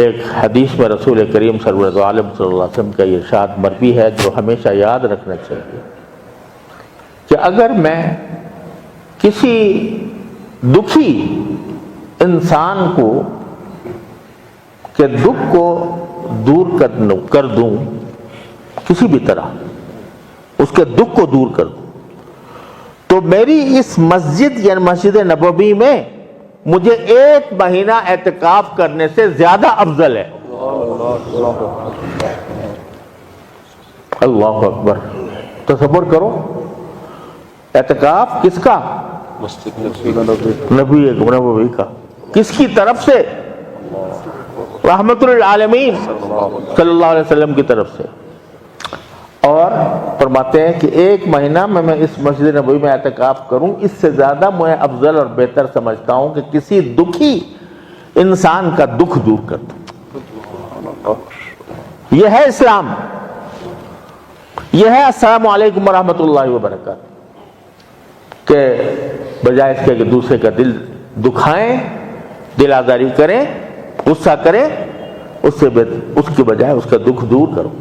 ایک حدیث میں رسول کریم سرور عالم صلی اللہ علیہ وسلم کا یہ ارشاد مروی ہے جو ہمیشہ یاد رکھنا چاہیے کہ اگر میں کسی دکھی انسان کو کہ دکھ کو دور کر دوں، کسی بھی طرح اس کے دکھ کو دور کر دوں، تو میری اس مسجد یعنی مسجد نبوی میں مجھے 1 مہینہ اعتکاف کرنے سے زیادہ افضل ہے۔ اللہ اکبر، تصور کرو، اعتکاف کس کا؟ نبوی کا، کس کی طرف سے؟ رحمت للعالمین صلی اللہ علیہ وسلم کی طرف سے۔ اور فرماتے ہیں کہ 1 مہینہ میں اس مسجد نبوی میں اعتکاف کروں، اس سے زیادہ میں افضل اور بہتر سمجھتا ہوں کہ کسی دکھی انسان کا دکھ دور کر دوں۔ یہ ہے اسلام، یہ ہے السلام علیکم ورحمۃ اللہ وبرکاتہ، کہ بجائے اس کے کہ دوسرے کا دل دکھائیں، دل آزاری کریں، غصہ کریں، اس کے بجائے اس کا دکھ دور کرو۔